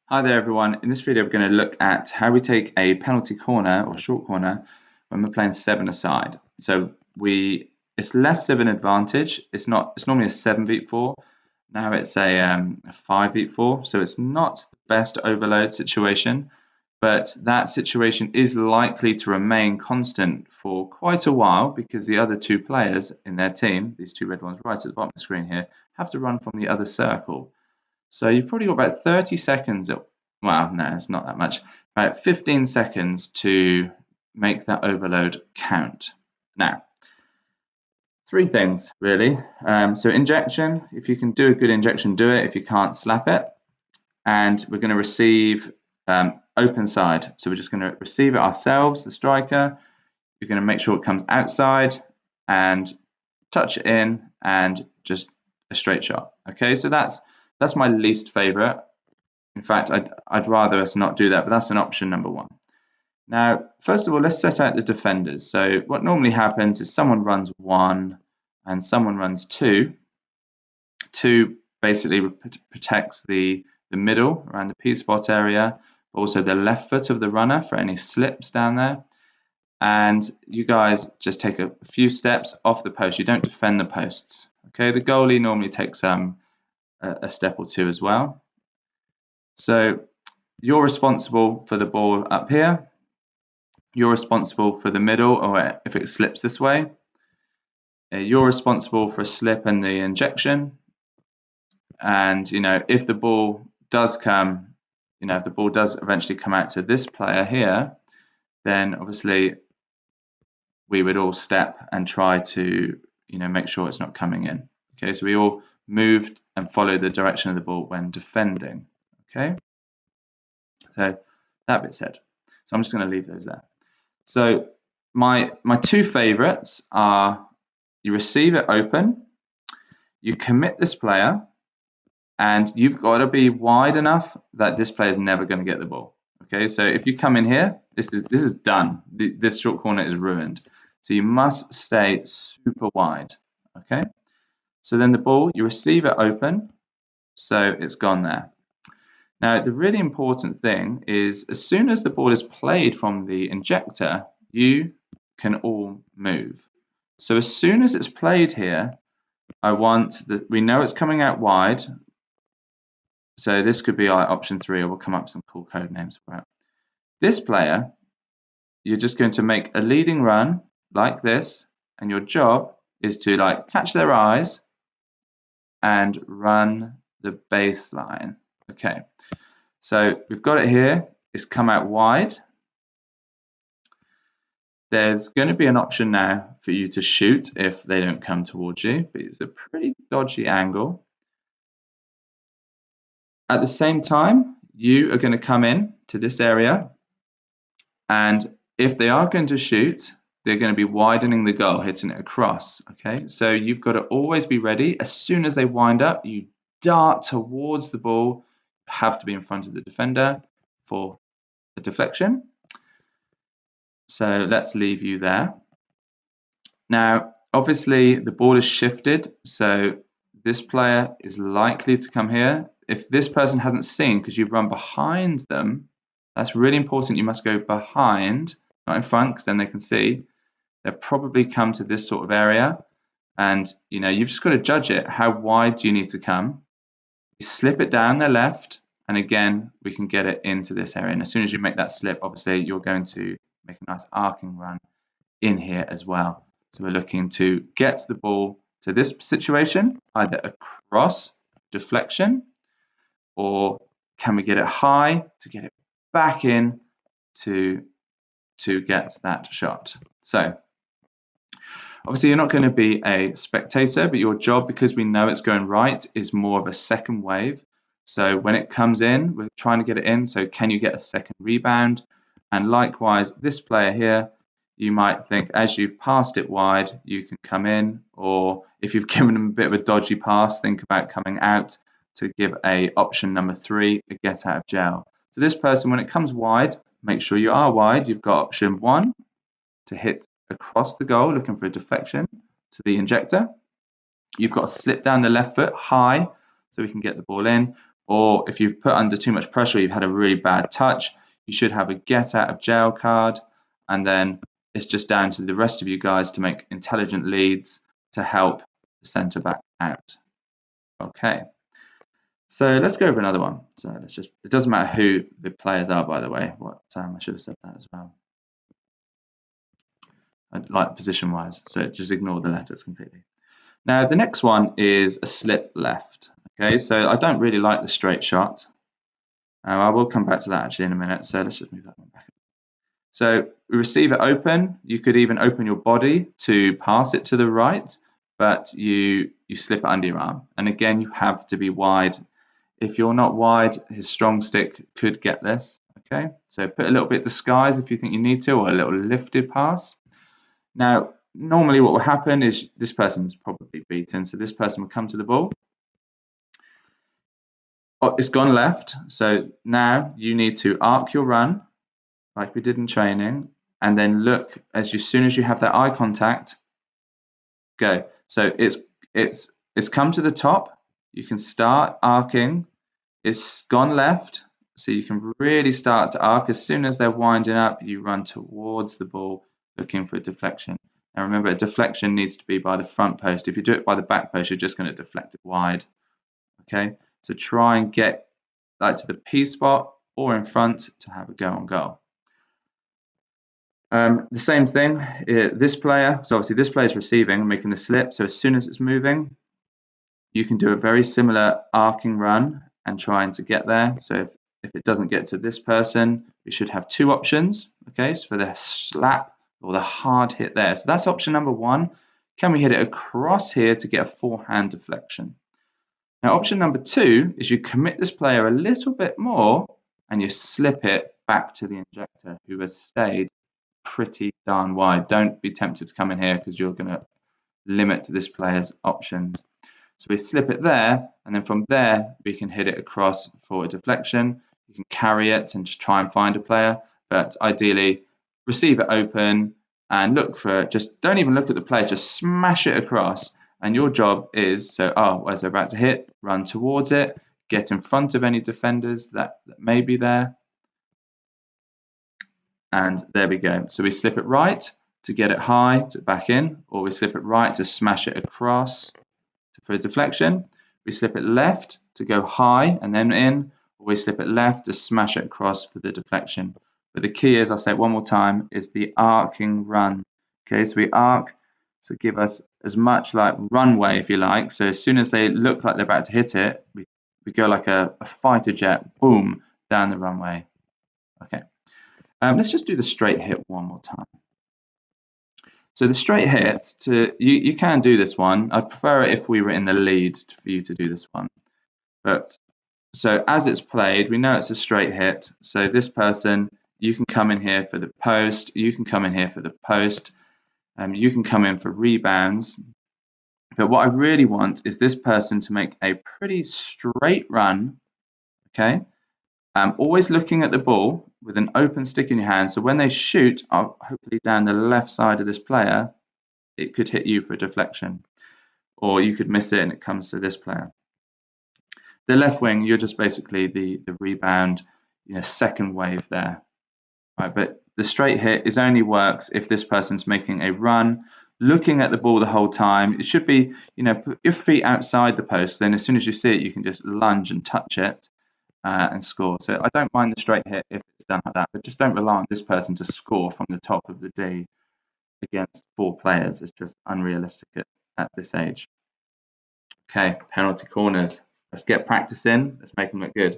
Hi there everyone. In this video we're going to look at how we take a penalty corner or short corner when we're playing 7-a-side. So it's less of an advantage. It's normally a 7v4. Now it's a 5v4, so it's not the best overload situation, but that situation is likely to remain constant for quite a while because the other two players in their team, these two red ones right at the bottom of the screen here, have to run from the other circle. So you've probably got about 30 seconds, well, no, it's not that much, about 15 seconds to make that overload count. Now, three things really. So injection, if you can do a good injection, do it. If you can't, slap it. And we're going to receive open side. So we're just going to receive it ourselves, the striker. You're going to make sure it comes outside and touch it in and just a straight shot. Okay, so that's my least favorite. In fact, I'd rather us not do that, but that's an option number one. Now, first of all, let's set out the defenders. So what normally happens is someone runs 1 and someone runs 2. 2 basically protects the middle around the P-spot area, but also the left foot of the runner for any slips down there. And you guys just take a few steps off the post. You don't defend the posts. Okay, the goalie normally takes a step or two as well. So you're responsible for the ball up here. You're responsible for the middle, or if it slips this way. You're responsible for a slip and the injection. And, if the ball does come, if the ball does eventually come out to this player here, then obviously we would all step and try to, make sure it's not coming in. Okay, so we all moved and follow the direction of the ball when defending. Okay. So that bit said. So I'm just going to leave those there. So my two favorites are you receive it open, you commit this player, and you've got to be wide enough that this player is never going to get the ball. Okay, so if you come in here, this is done. This short corner is ruined. So you must stay super wide. Okay, so then the ball, you receive it open, so it's gone there. Now, the really important thing is as soon as the ball is played from the injector, you can all move. So as soon as it's played here, we know it's coming out wide. So this could be our option 3, or we'll come up with some cool code names for it. This player, you're just going to make a leading run like this, and your job is to catch their eyes and run the baseline. Okay. So we've got it here. It's come out wide. There's going to be an option now for you to shoot if they don't come towards you, but it's a pretty dodgy angle. At the same time, you are going to come in to this area, and if they are going to shoot, they're going to be widening the goal, hitting it across. Okay, so you've got to always be ready. As soon as they wind up, you dart towards the ball. You have to be in front of the defender for a deflection. So let's leave you there. Now, obviously, the ball is shifted, so this player is likely to come here. If this person hasn't seen, because you've run behind them, that's really important. You must go behind, not in front, because then they can see. They'll probably come to this sort of area, and you've just got to judge it. How wide do you need to come? You slip it down their left, and again, we can get it into this area. And as soon as you make that slip, obviously, you're going to make a nice arcing run in here as well. So we're looking to get the ball to this situation, either across deflection, or can we get it high to get it back in to get that shot. So obviously you're not going to be a spectator, but your job, because we know it's going right, is more of a second wave. So when it comes in, we're trying to get it in. So can you get a second rebound? And likewise, this player here, you might think as you've passed it wide, you can come in, or if you've given them a bit of a dodgy pass, think about coming out to give a option number 3, a get out of jail. So this person, when it comes wide, make sure you are wide. You've got option 1 to hit across the goal, looking for a deflection to the injector. You've got to slip down the left foot high so we can get the ball in. or if you've put under too much pressure, you've had a really bad touch, you should have a get out of jail card, and then it's just down to the rest of you guys to make intelligent leads to help the centre back out. Okay, so let's go over another one. So it doesn't matter who the players are, by the way. I should have said that as well. Like position wise, so just ignore the letters completely. Now the next one is a slip left. Okay, so I don't really like the straight shot. I will come back to that actually in a minute, so let's just move that one back. So we receive it open. You could even open your body to pass it to the right, but you slip it under your arm. And again, you have to be wide. If you're not wide, his strong stick could get this. Okay, so put a little bit disguise if you think you need to, or a little lifted pass. Now, normally what will happen is this person's probably beaten, so this person will come to the ball. Oh, it's gone left, so now you need to arc your run, like we did in training, and then look as soon as you have that eye contact, go. So it's come to the top. You can start arcing. It's gone left, so you can really start to arc. As soon as they're winding up, you run towards the ball, looking for a deflection. Now remember, a deflection needs to be by the front post. If you do it by the back post, you're just going to deflect it wide. Okay, so try and get like to the P spot or in front to have a go on goal. The same thing, this player, so obviously this player is receiving and making the slip, so as soon as it's moving, you can do a very similar arcing run and trying to get there. So if it doesn't get to this person, we should have two options, okay, so for the slap or the hard hit there. So that's option number one. Can we hit it across here to get a forehand deflection? Now option number two is you commit this player a little bit more and you slip it back to the injector who has stayed pretty darn wide. Don't be tempted to come in here because you're going to limit this player's options. So we slip it there, and then from there we can hit it across for a deflection. You can carry it and just try and find a player, but ideally receive it open and look for it. Just don't even look at the player, just smash it across. And your job is, as they're about to hit, run towards it, get in front of any defenders that may be there. And there we go. So we slip it right to get it high to back in, or we slip it right to smash it across for a deflection. We slip it left to go high and then in, or we slip it left to smash it across for the deflection. But the key is, I'll say it one more time, is the arcing run. Okay, so we arc, so give us as much like runway, if you like. So as soon as they look like they're about to hit it, we go like a fighter jet, boom, down the runway. Okay. Let's just do the straight hit one more time. So the straight hit, you can do this one. I'd prefer it if we were in the lead for you to do this one. But so as it's played, we know it's a straight hit. So this person, you can come in here for the post. You can come in here for the post. You can come in for rebounds. But what I really want is this person to make a pretty straight run. Okay. Always looking at the ball with an open stick in your hand. So when they shoot, hopefully down the left side of this player, it could hit you for a deflection. Or you could miss it and it comes to this player. The left wing, you're just basically the rebound, second wave there. Right, but the straight hit only works if this person's making a run, looking at the ball the whole time. It should be, put your feet outside the post. Then as soon as you see it, you can just lunge and touch it. And score. So I don't mind the straight hit if it's done like that, but just don't rely on this person to score from the top of the D against 4 players. It's just unrealistic at this age. Okay, penalty corners. Let's get practice in. Let's make them look good.